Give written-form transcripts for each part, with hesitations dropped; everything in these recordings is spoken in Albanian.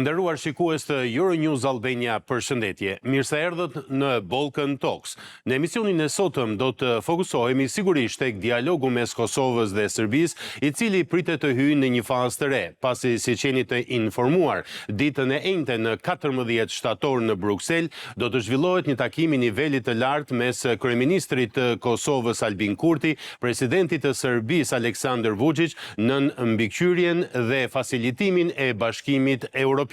Të nderuar shikues të Euronews Albania, përshëndetje. Mirë se erdhët në Balkan Talks. Në emisionin e sotëm do të fokusohemi sigurisht tek dialogu mes Kosovës dhe Serbisë, i cili pritet të hyjë në një fazë të re, pasi si qeni të informuar, ditën e enjte në 14 shtator në Bruksel do të zhvillohet një takim i nivelit të lartë mes kryeministrit të Kosovës Albin Kurti, presidentit të Serbisë Aleksandar Vuçiç, nën mbikëqyrjen dhe facilitimin e bashkimit Europian.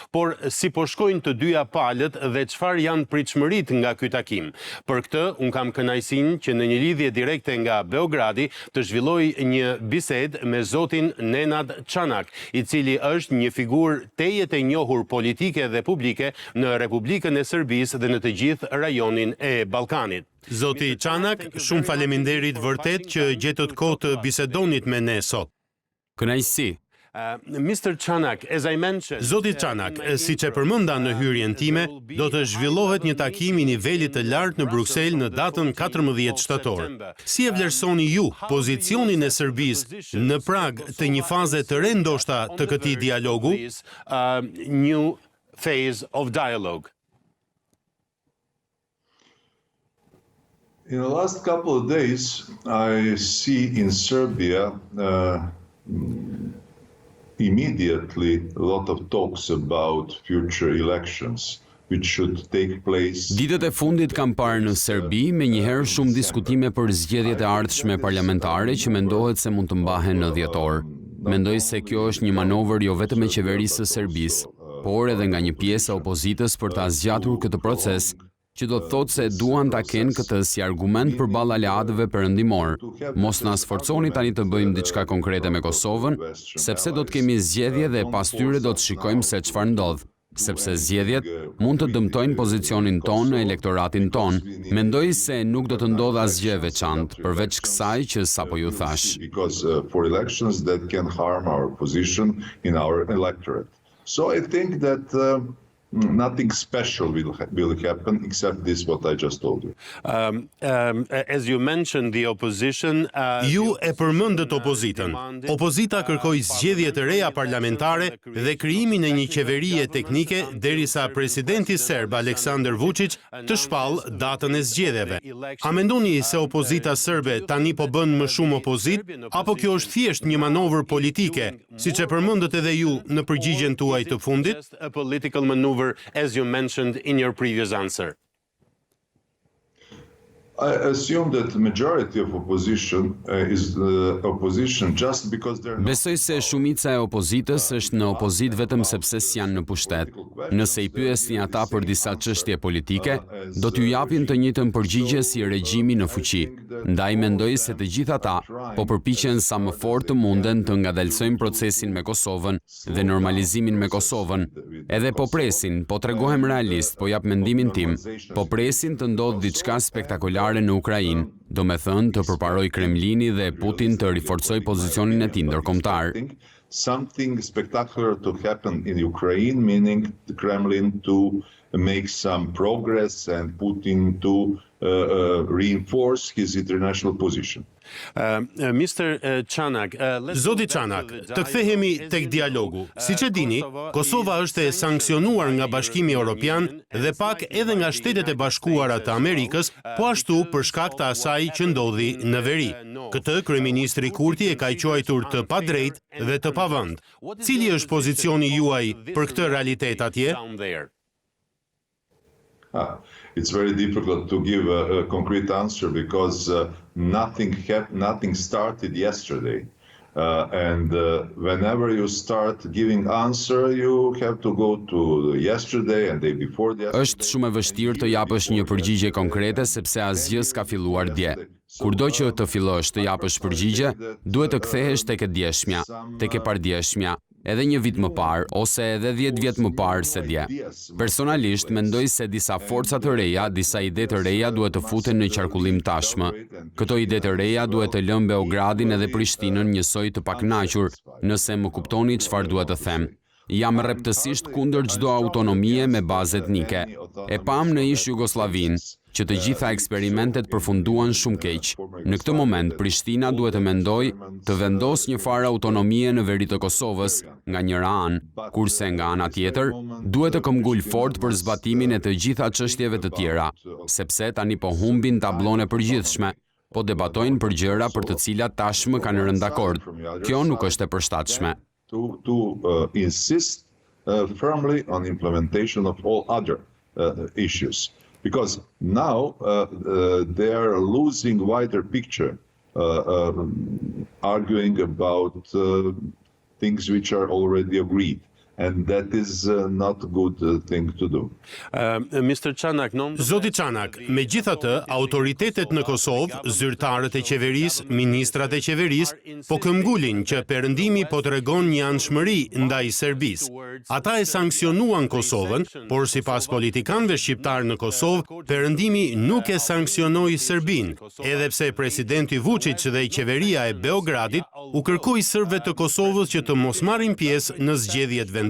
Por si po shkojnë të dyja palët dhe çfarë janë pritshmëritë nga ky takim? Për këtë, unë kam kënaqësinë që në një lidhje direkte nga Beogradi të zhvilloj një bisedë me zotin Nenad Çanak, i cili është një figurë tejet e njohur politike dhe publike në Republikën e Serbisë dhe në të gjithë rajonin e Ballkanit. Zoti Çanak, shumë faleminderit vërtet që gjetët kohë të bisedonit me ne sot. Kënaqësi. Mr. Çanak, as I mentioned, Zoti Çanak, siç e përmenda në hyrjen time, do të zhvillohet një takim i nivelit të lartë në Bruksel në datën 14 shtator. Si e vlerësoni ju pozicionin e Serbisë në prag të një faze të re ndoshta të këtij dialogu? New phase of dialogue. In the last couple of days, I see in Serbia immediately a lot of talks about future elections which should take place. Ditët e fundit kam parë në Serbi me njëherë shumë diskutime për zgjedhjet e ardhshme parlamentare që mendohet se mund të mbahen në dhjetor. Mendoj se kjo është një manovër jo vetëm e qeverisë së Serbisë, por edhe nga një pjesë e opozitës për ta zgjatur këtë proces, që do të thotë se duan ta kenë këtë si argument përballë aleatëve perëndimor. Mos na sforconi tani të bëjmë diçka konkrete me Kosovën, sepse do të kemi zgjedhje dhe pas tyre do të shikojmë se çfarë ndodh, sepse zgjedhjet mund të dëmtojnë pozicionin ton në elektoratin ton. Mendoj se nuk do të ndodhë asgjë veçantë, përveç kësaj që sapo ju thash. Because for elections that can harm our position in our electorate. So I think that nothing special will happen except this what I just told you. As you mentioned, the opposition. Ju e përmendët opozitën. Opozita kërkoi zgjedhje të reja parlamentare dhe krijimin e një qeverie teknike derisa presidenti serb Aleksandar Vučić të shpallë datën e zgjedhjeve. A mendoni se opozita serbe tani po bën më shumë opozit, apo kjo është thjesht një manovër politike, siç e përmendët edhe ju në përgjigjen tuaj të fundit? A political maneuver, as you mentioned in your previous answer. I assume that the majority of opposition is the opposition just because they're not. Besoj se shumica e opozitës është në opozit vetëm sepse janë në pushtet. Nëse i pyesni ata për disa çështje politike, do t'ju japin të njëjtën përgjigje si regjimi në fuqi. Ndaj mendoj se të gjithë ata po përpiqen sa më fort të munden të ngadalsojnë procesin me Kosovën dhe normalizimin me Kosovën. Edhe po presin, po tregohem realist, po jap mendimin tim, po presin të ndodhë diçka spektakolare në Ukrainë, do me thënë të përparoj Kremlini dhe Putin të riforcoj pozicionin e tij ndërkombëtar. Something spectacular to happen in Ukraine, meaning the Kremlin to make some progress and Putin to reinforce his international position. Mr. Çanak, Zoti Çanak, të kthehemi tek dialogu. Siç e dini, Kosova është e sankcionuar nga Bashkimi Evropian dhe pak edhe nga Shtetet e Bashkuara të Amerikës, po ashtu për shkak të asaj që ndodhi në veri. Këtë kryeministri Kurti e ka quajtur të padrejtë dhe të pavend. Cili është pozicioni juaj për këtë realitet atje? It's very difficult to give a concrete answer because nothing started yesterday. And whenever you start giving answer, you have to go to yesterday and day before yesterday. Është shumë e vështirë të japësh një përgjigje konkrete sepse asgjë s'ka filluar dje. Kurdo që të fillosh të japësh përgjigje, duhet të kthehesh tek e djeshmja, tek e pardjeshmja, edhe një vit më parë ose edhe 10 vjet më parë se dje. Personalisht mendoj se disa forca të reja, disa ide të reja duhet të futen në qarkullim tashmë. Këto ide të reja duhet të lënë Beogradin edhe Prishtinën njësoj të pakënaqur, nëse më kuptoni çfarë duhet të them. Jam rreptësisht kundër çdo autonomie me bazë etnike. E pam në ish Jugosllavinë që të gjitha eksperimentet përfunduan shumë keq. Në këtë moment, Prishtina duhet të mendoj të vendos një farë autonomie në veri të Kosovës nga njëra anë, kurse nga ana tjetër, duhet të këmbgul fort për zbatimin e të gjitha çështjeve të tjera, sepse tani po humbin tablon e përgjithshme, po debatojnë për gjëra për të cilat tashmë kanë rënë dakord. Kjo nuk është e përshtatshme. To insist firmly on implementation of all other issues. Because now they are losing wider picture, arguing about things which are already agreed. And that is not a good thing to do. Zoti Çanak, megjithatë, autoritetet në Kosovë, zyrtarët e qeverisë, ministrat e qeverisë, po këmbgulin që perëndimi po tregon një anshmëri ndaj Serbisë. Ata e sankcionuan Kosovën, por sipas politikanëve shqiptar në Kosovë, perëndimi nuk e sankcionoi Serbinë, edhe pse presidenti Vuçiç dhe qeveria e Beogradit u kërkoi serbëve të Kosovës që të mos marrin pjesë në zgjedhjet vendore.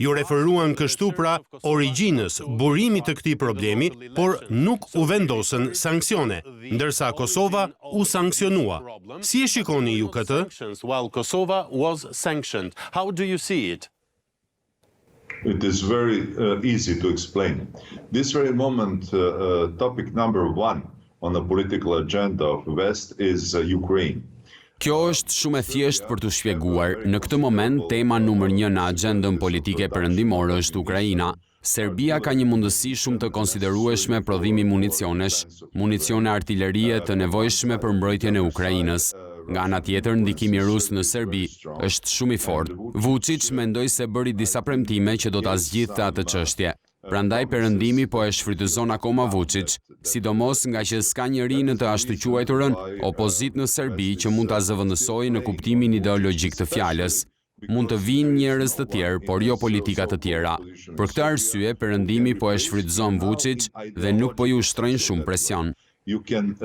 Ju referuan kështu pra origjinës, burimit të këtij problemi, por nuk u vendosën sanksione, ndërsa Kosova u sankcionua. Si e shikoni ju këtë? While Kosova was sanctioned. How do you see it? It is very easy to explain. This very moment, topic number one on the political agenda of West is Ukraine. Kjo është shumë e thjeshtë për të shpjeguar. Në këtë moment, tema numër 1 në agjendën politike perëndimore është Ukraina. Serbia ka një mundësi shumë të konsiderueshme prodhimi municionesh, municione artillerie të nevojshme për mbrojtjen e Ukrainës. Nga ana tjetër, ndikimi rus në Serbi është shumë i fortë. Vuçić mendoi se bëri disa premtime që do ta zgjidhte atë çështje. Prandaj perëndimi po e shfrytëzon akoma Vuçić, sidomos nga që s'ka njeri në të ashtu quajturën opozit në Serbi që mund ta zëvendësojë në kuptimin ideologjik të fjalës. Mund të vinë njerëz të tjerë, por jo politika të tjera. Për këtë arsye, perëndimi po e shfrytëzon Vuçić dhe nuk po ju ushtrojnë shumë presion. You can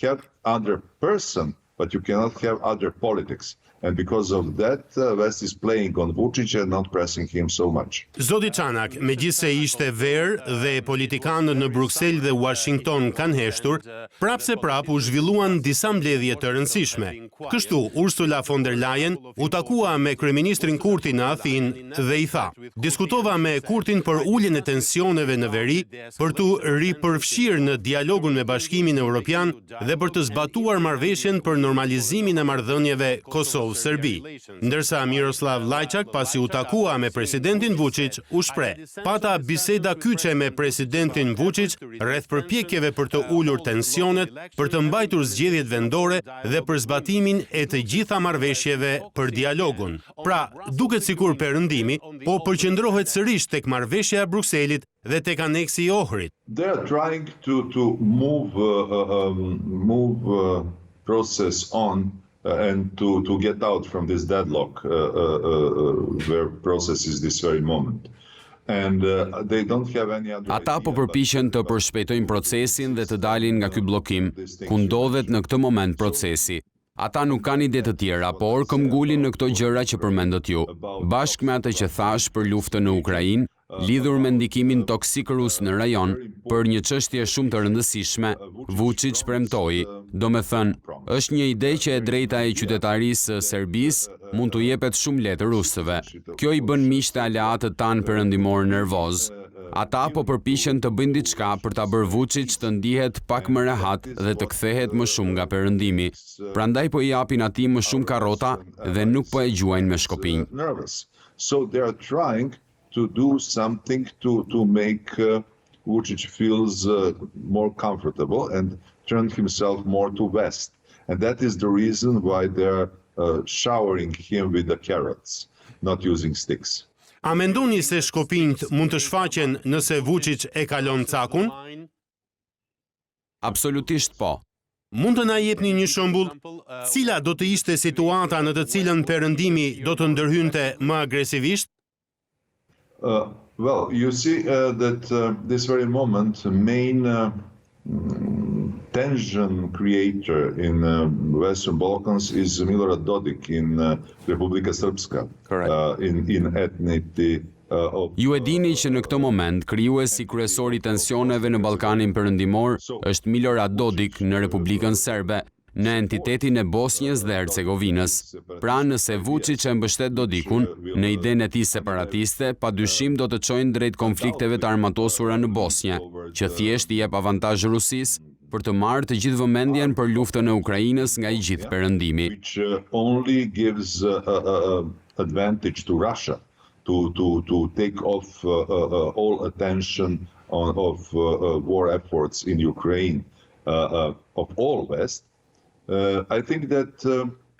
have other person, but you cannot have other politics. And because of that, West is playing on Vučić and not pressing him so much. Zoti Çanak, megjithse ishte verë dhe politikanët në Bruksel dhe Washington kanë heshtur, prapse prap u zhvilluan disa mbledhje të rëndësishme. Kështu, Ursula von der Leyen u takua me kryeministrin Kurti në Athinë dhe i tha: "Diskutova me Kurtin për uljen e tensioneve në veri, për të ripërfshirë në dialogun me Bashkimin Evropian dhe për të zbatuar marrëveshjen për normalizimin e marrëdhënieve Kosovë-Serbi." Ndërsa Miroslav Lajçak pasi u takua me presidentin Vučić u shpreh: "Pata biseda kyçe me presidentin Vučić rreth përpjekjeve për të ulur tensionet, për të mbajtur zgjedhjet vendore dhe për zbatimin e të gjitha marrëveshjeve për dialogun." Pra, duket sikur perëndimi po përqendrohet sërish tek marrëveshja e Brukselit dhe tek aneksi i Ohrit. They are trying to move process on and to get out from this deadlock where process is this very moment. And they don't have any other. Ata po përpiqen të përshpejtojnë procesin dhe të dalin nga ky bllokim, ku ndodhet në këtë moment procesi. Ata nuk kanë ide të tjera, por këmbgulin në këto gjëra që përmendët ju. Bashkë me atë që thash për luftën në Ukrainë, lidhur me ndikimin toksik rus në rajon, për një çështje shumë të rëndësishme, Vučić premtoi, domethënë, është një ide që e drejta e qytetarisë së Serbisë mund t'u jepet shumë lehtë rusëve. Kjo i bën miqtë e aleatët tanë perëndimor nervoz. Ata po përpiqen të bëjnë diçka për ta bërë Vučić të ndihet pak më rehat dhe të kthehet më shumë nga perëndimi. Prandaj po i japin atij më shumë karrota dhe nuk po e gjuajnë me shkopinj. So they are trying to do something to make Vučić feels more comfortable and turn himself more to West. And that is the reason why they're showering him with the carrots, not using sticks. A mendoni se shkopinjt mund të shfaqen nëse Vučić e kalon cakun? Absolutisht po. Mund të na jepni një shembull, cila do të ishte situata në të cilën perëndimi do të ndërhynte më agresivisht? Well, you see that this very moment, main tension creator in Western Balkans is Milorad Dodik in Republika Srpska, in ethnicity of... Ju e dini që në këtë moment krijuesi kryesor i tensioneve në Ballkanin Perëndimor është Milorad Dodik në Republikën Serbe, në entitetin e Bosnjës dhe Hercegovinës. Pra nëse Vuçiç e mbështet Dodikun në idenë e tij separatiste, padyshim do të çojnë drejt konflikteve të armatosura në Bosnjë, që thjesht I jep avantazh Rusisë për të marrë të gjithë vëmendjen për luftën e Ukrainës nga I gjithë perëndimi. Which only gives advantage to Russia to take off all attention of war efforts in Ukraine of all West. I think that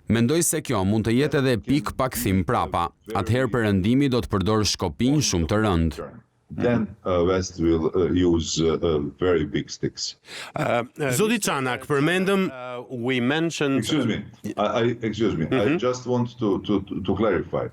Mendoj se kjo mund të jetë edhe pik pa kthim prapa. Atëherë perëndimi do të përdor shkopinj shumë të rëndë. Then West will use very big sticks. Zoti Çanak, përmendëm we mentioned Excuse me. I just want to clarify.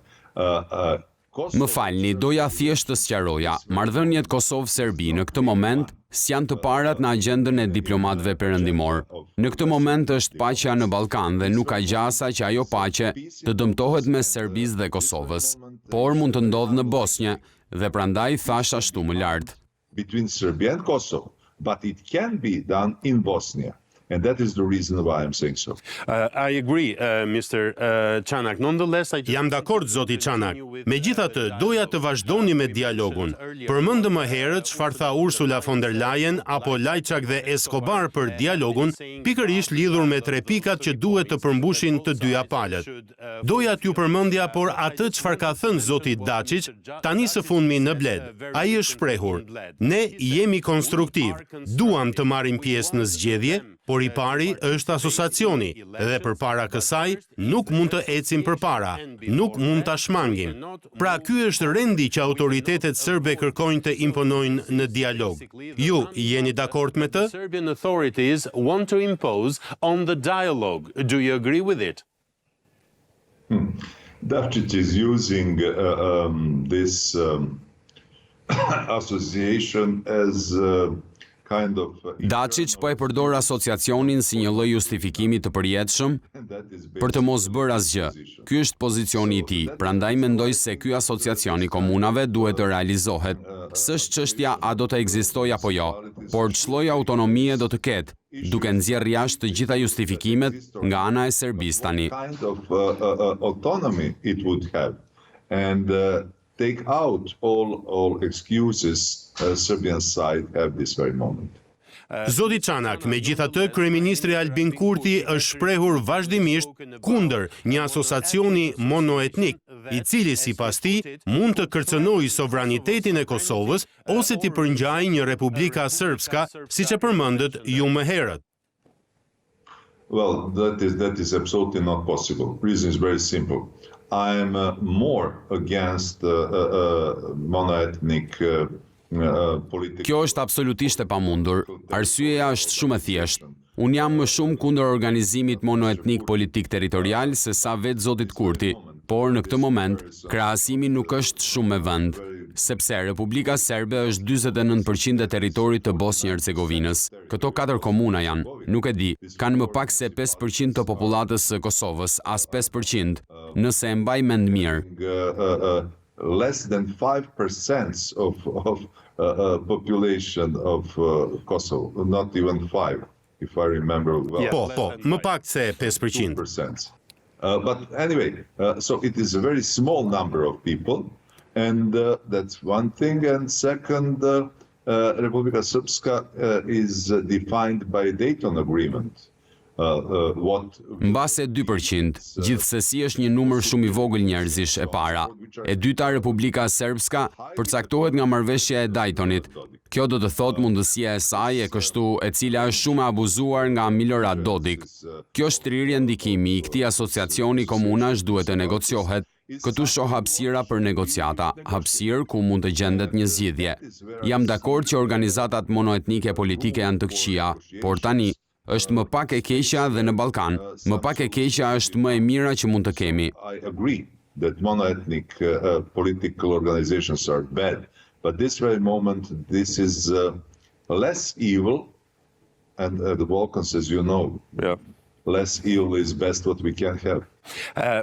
Më falni, doja thjesht të sqaroja, marrëdhëniet Kosovë-Serbi në këtë moment s'janë të parat në agjendën e diplomatëve perëndimor. Në këtë moment është paqja në Ballkan dhe nuk ka gjasa që ajo paqe të dëmtohet mes Serbisë dhe Kosovës, por mund të ndodhë në Bosnjë dhe prandaj thash ashtu më lart. Between Serbia and Kosovo, but it can be done in Bosnia. And that is the reason why I'm saying so. I agree, Mr. Çanak. Nonetheless, jam dakord, zoti Çanak. Megjithatë, doja të vazhdoni me dialogun. Përmendëm më herët çfarë tha Ursula von der Leyen apo Lajçak dhe Escobar për dialogun, pikërisht lidhur me tre pikat që duhet të përmbushin të dyja palët. Doja t'ju përmendja por atë çfarë ka thënë zoti Dačić tani së fundmi në Bled. Ai është shprehur: "Ne jemi konstruktiv. Duam të marrim pjesë në zgjedhje, por I pari është asociacioni dhe përpara kësaj nuk mund të ecim përpara, nuk mund ta shmangim." Pra ky është rendi që autoritetet serbe kërkojnë të imponojnë në dialog. Ju jeni dakord me të? Serbian authorities want to impose on the dialogue. Do you agree with it? Dačić is using this association as kind of Dačić po e përdor asociacionin si një lloj justifikimi të përjetshëm për të mos bërë asgjë. Ky është pozicioni I tij, prandaj mendoj se ky asociacion I komunave duhet të realizohet. S'është çështja a do të ekzistojë apo jo, por ç'lloj autonomie do të ketë, duke nxjerrë jashtë të gjitha justifikimet nga ana e Serbisë tani. Kind of autonomy it would have, and take out all excuses Serbian side have this very moment. Zoti Çanak, megjithatë, kryeministri Albin Kurti është shprehur vazhdimisht kundër një asociacioni monoetnik, I cili sipas tij mund të kërcënojë sovranitetin e Kosovës ose t'i përngjajë një Republika Srpska, siç e përmendët ju më herët. Well, that is absolutely not possible. Reason is very simple. I'm more against monoethnic politics. Kjo është absolutisht e pamundur. Arsyeja është shumë e thjeshtë. Unë jam më shumë kundër organizimit monoetnik politik territorial se sa vetë zotit Kurti, por në këtë moment krahasimi nuk është shumë me vend, sepse Republika Serbe është 49% e territorit të Bosnjë-Hercegovinës. Këto 4 komuna janë, nuk e di, kanë më pak se 5% të popullatës së Kosovës, as 5%, nëse e mbaj mend mirë. Less than 5% of population of Kosovo, not even 5, if I remember well. Po, më pak se 5%. But anyway, so it is a very small number of people, and that's one thing. And second, Republika Srpska is defined by Dayton Agreement. Mbase 2%, gjithsesi është një numër shumë I vogël njerëzish e para. E dyta, Republika Srpska, përcaktohet nga marrëveshja e Daytonit. Kjo do të thotë mundësia e saj e kështu e cila është shumë e abuzuar nga Milorad Dodik. Kjo shtrirje ndikimi I këtij asociacioni komunash duhet të negociohet. Këtu shoh hapësira për negociata, hapësirë ku mund të gjendet një zgjidhje. Jam dakord që organizatat monoetnike politike janë të këqija, por tani është më pak e keqja dhe në Ballkan, më pak e keqja është më e mira që mund të kemi. I agree that monoethnic political organizations are bad, but this very moment this is less evil and the Balkans, as you know, less evil is best what we can have.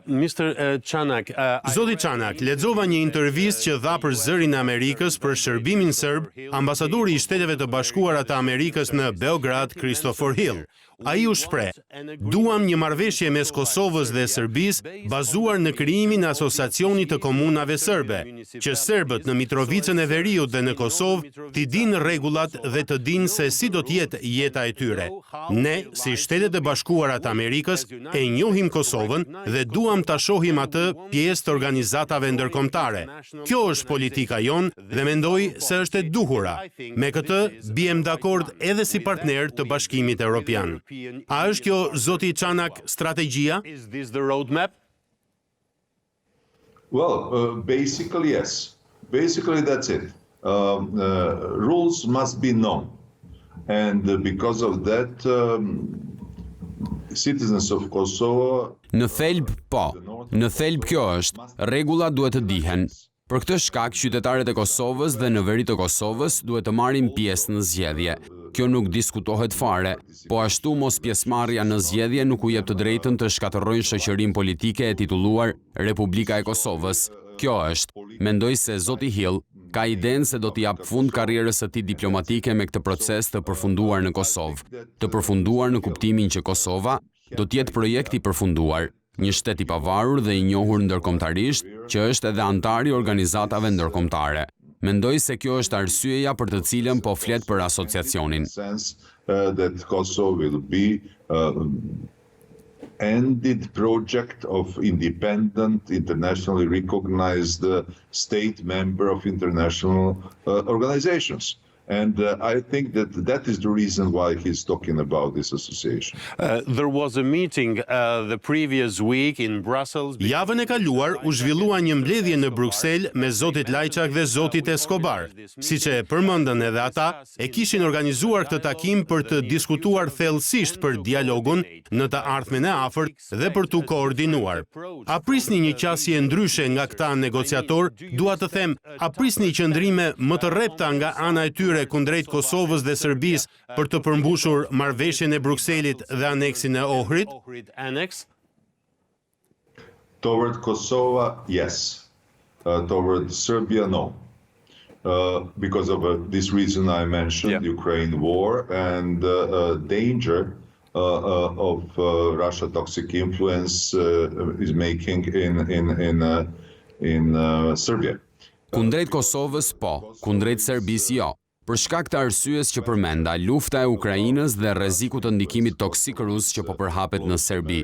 Mr. Çanak, Zoti Çanak, lexova një intervistë që dha për Zërin e Amerikës për shërbimin serb ambasadori i Shteteve të Bashkuara të Amerikës në Beograd, Christopher Hill. Ai u shpreh: "Duam një marrëveshje mes Kosovës dhe Serbisë bazuar në krijimin e asociacionit të komunave serbe, që serbët në Mitrovicën e Veriut dhe në Kosovë t'i dinë rregullat dhe të dinë se si do të jetë jeta e tyre. Ne, si Shtetet e Bashkuara të Amerikës, e njohim Kosovën dhe duam ta shohim atë pjesë të organizatave ndërkombëtare. Kjo është politika jon dhe mendoj se është e duhura. Me këtë biem dakord edhe si partner të Bashkimit Evropian." A është kjo, Zoti Çanak, strategjia? Is this the roadmap? Well, basically yes. Basically that's it. Rules must be known, and because of that, citizens of Kosovo. Në thelb, po. Në thelb kjo është, rregullat duhet të dihen. Për këtë shkak, qytetarët e Kosovës dhe në veri të Kosovës duhet të marrin pjesë në zgjedhje. Kjo nuk diskutohet fare, po ashtu mos pjesëmarrja në zgjedhje nuk u jep të drejtën të shkatërrojnë shoqërinë politike e titulluar Republika e Kosovës. Kjo është, mendoj se Zoti Hill ka idenë se do t'i jap fund karrierës së tij diplomatike me këtë proces të përfunduar në Kosovë. Të përfunduar në kuptimin që Kosova do të jetë projekt i përfunduar, një shtet i pavarur dhe i njohur ndërkombëtarisht, që është edhe antar i organizatave ndërkombëtare. Mendoj se kjo është arsyeja për të cilën po flet për asociacionin. That Kosovo will be ended project of independent, internationally recognized state member of international organizations. And I think that is the reason why he's talking about this association. There was a meeting the previous week in Brussels. Javën e kaluar u zhvillua një mbledhje në Bruksel me zotit Lajçak dhe zotit Escobar. Siç e përmendën edhe ata, e kishin organizuar këtë takim për të diskutuar thellësisht për dialogun në të ardhmen e afërt dhe për t'u koordinuar. A prisni një qasje ndryshe nga këta negociator? Dua të them, a prisni qëndrime më të rrepta nga ana e tyre kundrejt Kosovës dhe Serbisë për të përmbushur marrëveshjen e Brukselit dhe aneksin e Ohrit? Toward Kosovo, yes. Toward Serbia, no. Because of this reason I mentioned, Ukraine war and danger of Russia toxic influence is making in Serbia. Kundrejt Kosovës po, kundrejt Serbisë jo. Për shkak të arsyes që përmenda, lufta e Ukrainës dhe rreziku të ndikimit toksik rus që po përhapet në Serbi.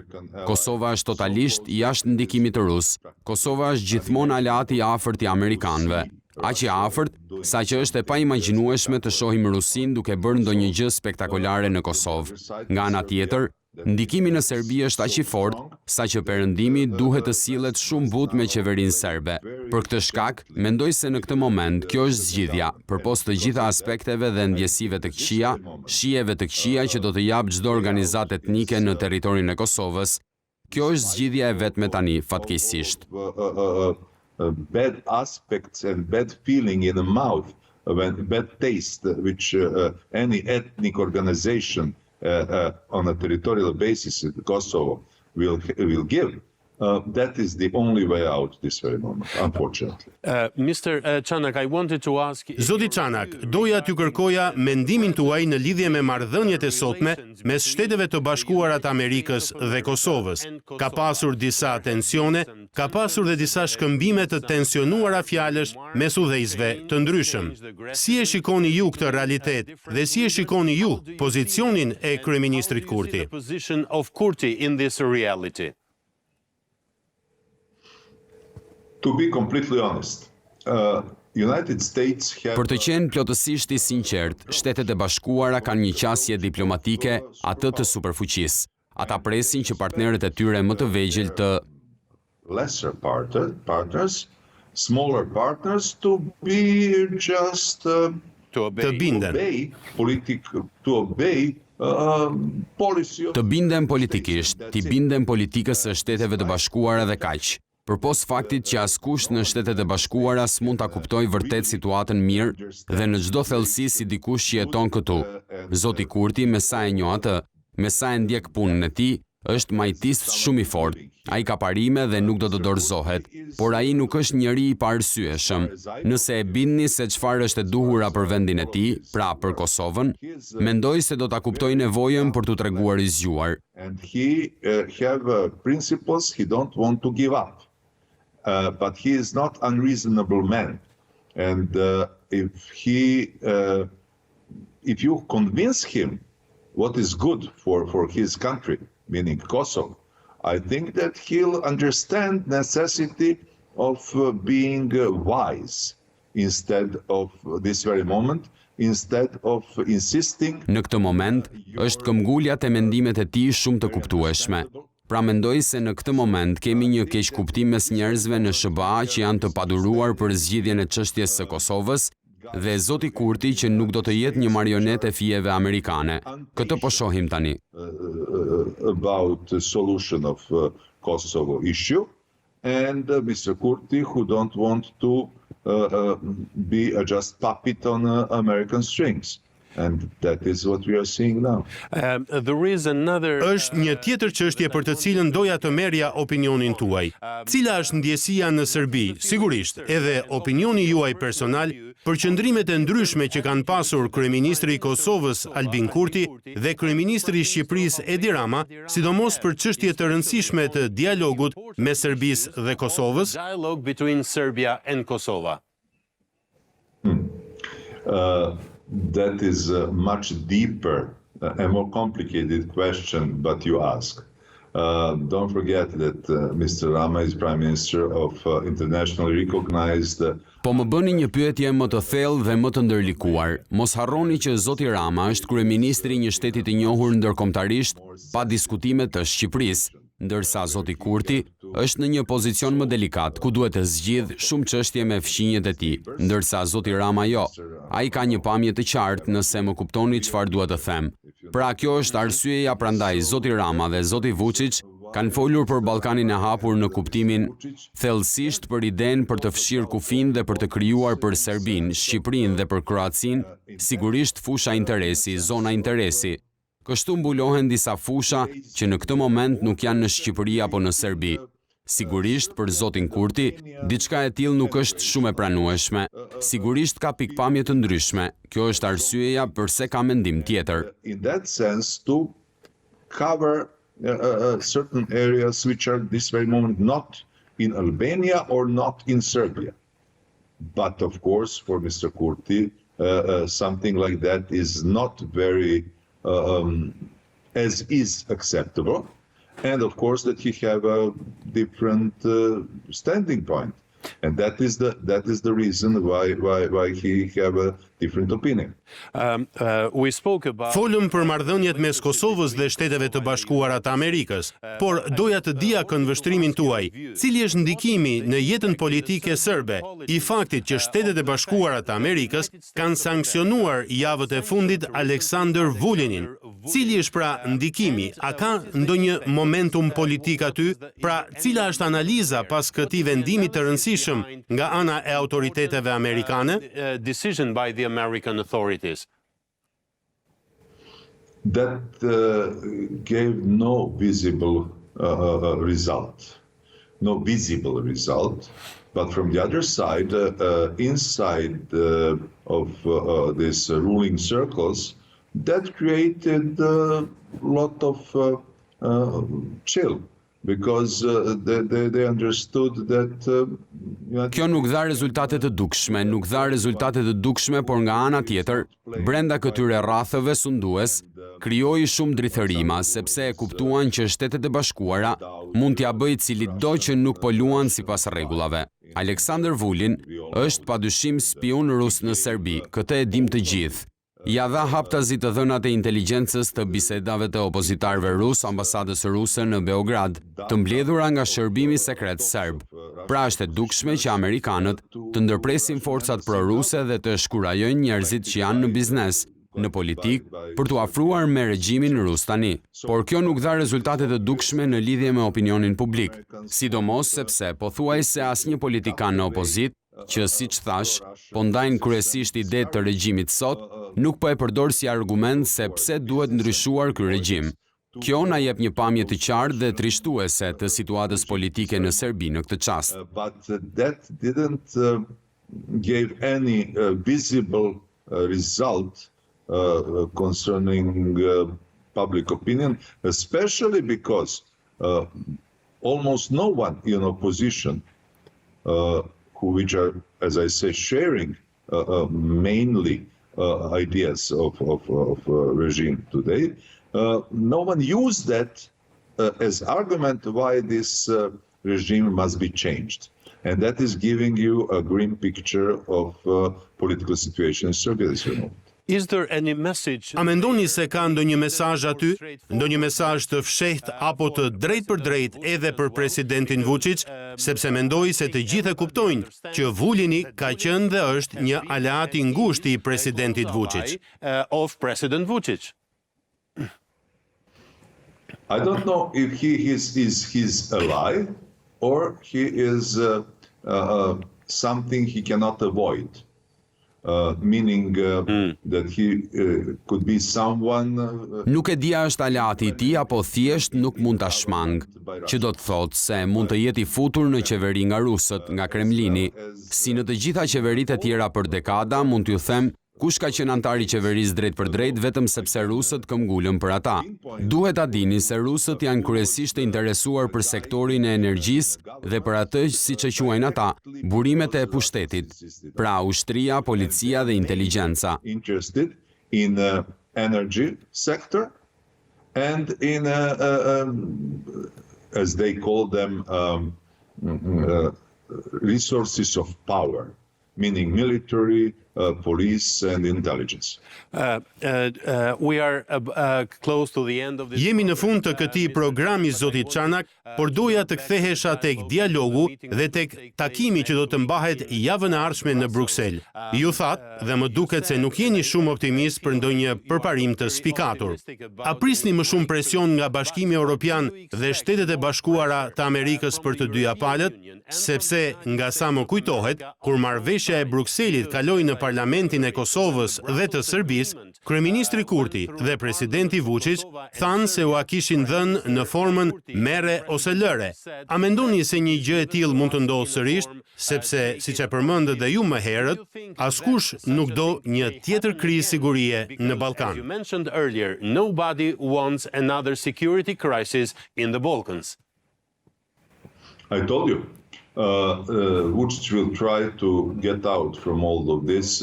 Kosova është totalisht jashtë ndikimit rus. Kosova është gjithmonë aleat i afërt i amerikanëve. Aq i afërt, saqë është e paimagjinueshme të shohim Rusin duke bërë ndonjë gjë spektakolare në Kosovë. Nga ana tjetër, ndikimi në Serbi është aq i fortë, saqë perëndimi duhet të sillet shumë butë me qeverinë serbe. Për këtë shkak, mendoj se në këtë moment kjo është zgjidhja, përpos të gjitha aspekteve dhe ndjesive të këqija, shijeve të këqija që do të japë çdo organizatë etnike në territorin e Kosovës. Kjo është zgjidhja e vetme tani, fatkeqësisht. Bad aspects and bad feeling in the mouth, bad taste which any ethnic organization on a territorial basis in Kosovo will give. That is the only way out this very moment, unfortunately. Mr. Çanak, I wanted to ask... Zoti Çanak, doja t'ju kërkoja mendimin tuaj në lidhje me marrëdhëniet e sotme mes Shteteve të Bashkuara të Amerikës dhe Kosovës. Ka pasur disa tensione, ka pasur dhe disa shkëmbime të tensionuara fjalësh mes udhëheqësve të ndryshëm. Si e shikoni ju këtë realitet dhe si e shikoni ju pozicionin e kryeministrit Kurti? To be completely honest, United States have... Për të qenë plotësisht i sinqert, Shtetet e Bashkuara kanë një qasje diplomatike atë të superfuqisë. Ata presin që partnerët e tyre më të vegjël të lesser partners, smaller partners to be just të binden. Të binden politikisht, t'i binden politikës së Shteteve të Bashkuara dhe kaq. përpos faktit që askush në Shtetet e Bashkuara s'mund ta kuptojë vërtet situatën mirë dhe në çdo thellësi si dikush që jeton këtu. Zoti Kurti, me sa e njoh atë, me sa e ndjek punën e tij, është majtist shumë i fortë. Ai ka parime dhe nuk do të dorëzohet, por ai nuk është njeri i paarsyeshëm. Nëse e bindni se çfarë është e duhura për vendin e tij, pra për Kosovën, mendoj se do ta kuptojë nevojën për t'u treguar i zgjuar. And he have principles he don't want to give up. But he is not unreasonable man. And if you convince him what is good for his country, meaning Kosovo, I think that he'll understand necessity of being wise instead of this very moment, instead of insisting. Në këtë moment, është këmbgulja te mendimet e tij shumë të kuptueshme. Pra mendoj se në këtë moment kemi një keqkuptim mes njerëzve në SBA që janë të paduruar për zgjidhjen e çështjes së Kosovës dhe zoti Kurti që nuk do të jetë një marionet e fijeve amerikane. Këtë po shohim tani. About the solution of Kosovo issue, and Mr. Kurti who don't want to be a just puppet on American strings. And that is what we are seeing now. Është një tjetër çështje për të cilën doja të merrja opinionin tuaj. Cila është ndjesia në Serbi? Sigurisht, edhe opinioni juaj personal për qëndrimet e ndryshme që kanë pasur kryeministri i Kosovës Albin Kurti dhe kryeministri i Shqipërisë Edi Rama, sidomos për çështje të rëndësishme të dialogut me Serbisë dhe Kosovës. Dialogue between Serbia and Kosova. That is a much deeper and more complicated question, but you ask. Don't forget that Mr. Rama is Prime Minister of internationally recognized. Po më bëni një pyetje më të thellë dhe më të ndërlikuar. Mos harroni që zoti Rama është kryeministri i një shteti të njohur ndërkombëtarisht pa diskutime të Shqipërisë, ndërsa zoti Kurti është në një pozicion më delikat, ku duhet të zgjidh shumë çështje me fqinjet e tij, ndërsa zoti Rama jo. Ai ka një pamje të qartë, nëse më kuptoni çfarë dua të them. Pra kjo është arsyeja prandaj zoti Rama dhe zoti Vuçiç kanë folur për Ballkanin e hapur në kuptimin thellësisht për idenë për të fshirë kufin dhe për të krijuar për Serbinë, Shqipërinë dhe për Kroacinë, sigurisht fusha interesi, zona interesi. Kështu mbulohen disa fusha që në këtë moment nuk janë në Shqipëri apo në Serbi. Sigurisht për zotin Kurti, diçka e tillë nuk është shumë e pranueshme. Sigurisht ka pikpamje të ndryshme. Kjo është arsyeja pse ka mendim tjetër. In that sense to cover certain areas which are this very moment not in Albania or not in Serbia. But of course for Mr. Kurti something like that is not very as is acceptable, and of course that he have a different standing point, and that is the reason why he have a different opinion. Folëm për marrëdhëniet mes Kosovës dhe Shteteve të Bashkuara të Amerikës, por doja të dija këndvështrimin tuaj. Cili është ndikimi në jetën politike serbe i faktit që Shtetet e Bashkuara të Amerikës kanë sankcionuar javët e fundit Aleksandar Vulinin? Cili është pra ndikimi? A ka ndonjë momentum politik aty? Pra, cila është analiza pas këtij vendimi të rëndësishëm nga ana e autoriteteve amerikane? Decision by the American authorities. That gave no visible result, but from the other side, inside of these ruling circles, that created a lot of chill. Because they understood that Kjo nuk dha rezultate të dukshme, por nga ana tjetër, brenda këtyre rrathëve sundues, krijoi shumë drithërima, sepse e kuptuan që Shtetet e Bashkuara mund t'ia bëjë cilitdo që nuk po luan sipas rregullave. Aleksandar Vulin është padyshim spion rus në Serbi, këtë e dim të gjithë. Ja dha haptazi të dhënat e inteligjencës të bisedave të opozitarëve rus ambasadës ruse në Beograd, të mbledhura nga shërbimi sekret serb. Pra është e dukshme që amerikanët të ndërpresin forcat proruse dhe të shkurajojnë njerëzit që janë në biznes, në politik për t'u afruar me regjimin rus tani. Por kjo nuk dha rezultate të dukshme në lidhje me opinionin publik, sidomos sepse pothuajse asnjë politikan në opozit që, siç thash, po ndajnë kryesisht idetë të regjimit sot, nuk po e përdor si argument se pse duhet ndryshuar ky regjim. Kjo na jep një pamje të qartë dhe trishtuese të situatës politike në Serbi në këtë çast. But that didn't give any visible result concerning public opinion, especially because almost no one in opposition, which are, as I say, sharing mainly ideas of regime today, no one used that as argument why this regime must be changed. And that is giving you a grim picture of political situation in Serbia this moment. Is there any message? A mendoni se ka ndonjë mesazh aty, ndonjë mesazh të fshehtë apo të drejtë për drejtë edhe për presidentin Vuçiç, sepse mendoj se të gjithë e kuptojnë që Vulini ka qenë dhe është një aleat i ngushtë i presidentit Vuçiç. Of President Vuçiç. I don't know if he's alive or he is something he cannot avoid. Meaning that he could be someone Nuk e dia është aleati i tij apo thjesht nuk mund ta shmang, që do të thotë se mund të jetë i futur në qeveri nga rusët, nga Kremlini, si në të gjitha qeveritë e tjera për dekada, mund t'ju them, kush ka qenë antar i qeverisë drejt për drejt vetëm sepse rusët këmbgulën për ata. Duhet ta dini se rusët janë kryesisht të interesuar për sektorin e energjisë dhe për atë siç e quajnë ata, burimet e pushtetit. Pra ushtria, policia dhe inteligjenca. interested in energy sector and in as they call them resources of power, meaning military, police and intelligence. We are close to the end of this. Jemi në fund të këtij programi zotit Çanak, por doja të kthehesha tek dialogu dhe tek takimi që do të mbahet javën e ardhshme në Bruksel. Ju thatë dhe më duket se nuk jeni shumë optimist për ndonjë përparim të spikatur. A prisni më shumë presion nga Bashkimi Evropian dhe Shtetet e Bashkuara të Amerikës për të dyja palët, sepse nga sa më kujtohet, kur marrëveshja e Brukselit kaloi në Parlamentin e Kosovës dhe të Serbisë, kryeministri Kurti dhe presidenti Vuçiç thanë se ua kishin dhënë në formën merre ose lëre. A mendoni se një gjë e tillë mund të ndodhë sërish, sepse siç e përmendët dhe ju më herët, askush nuk do një tjetër krizë sigurie në Ballkan. You mentioned earlier, nobody wants another security crisis in the Balkans. I told you. Vučić will try to get out from all of this,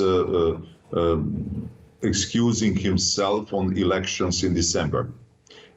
excusing himself on elections in December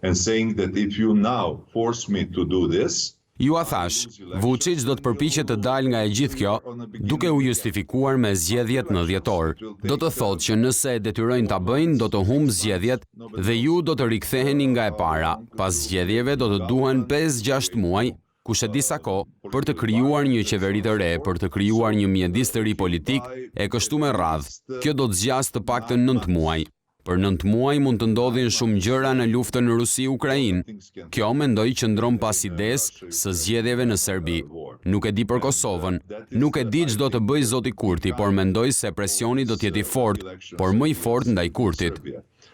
and saying that if you now force me to do this, Ju a thash, Vučić do të përpiqet të dalë nga e gjithë kjo, duke u justifikuar me zgjedhjet në dhjetor. Do të thotë që nëse e detyrojnë ta bëjnë, do të humbë zgjedhjet dhe ju do të riktheheni nga e para. Pas zgjedhjeve do të duhen 5-6 muaj, kush e di sa kohë, për të krijuar një qeveri të re, për të krijuar një mjedis të ri politik e kështu me radhë. Kjo do të zgjasë të paktën 9 muaj. Për 9 muaj mund të ndodhin shumë gjëra në luftën Rusi-Ukrainë. Kjo mendoj qëndron pas idesë së zgjedhjeve në Serbi. Nuk e di për Kosovën, nuk e di ç'do të bëj zoti Kurti, por mendoj se presioni do të jetë i fortë, por më i fortë ndaj Kurtit.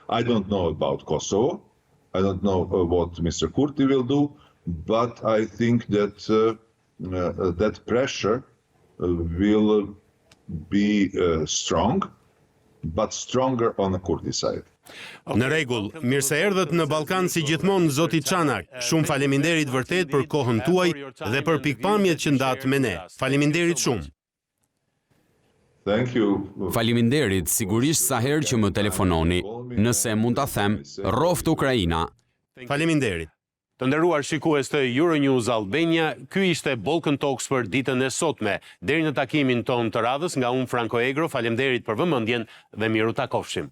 I don't know about Kosovo. I don't know what Mr. Kurti will do, but I think that that pressure will be strong, but stronger on the Kurdi side. Në rregull, mirë se erdhët në Ballkan si gjithmonë zoti Çanak. Shumë faleminderit vërtet për kohën tuaj dhe për pikpamjet që ndat me ne. Faleminderit shumë. Thank you. Faleminderit sigurisht sa herë që më telefononi. Nëse mund ta them, rroft Ukraina. Faleminderit. Të nderuar shikues të Euronews Albania, ky ishte Balkan Talks për ditën e sotme. Deri në takimin ton të radhës, nga unë Franko Egro, faleminderit për vëmendjen dhe miru takofshim.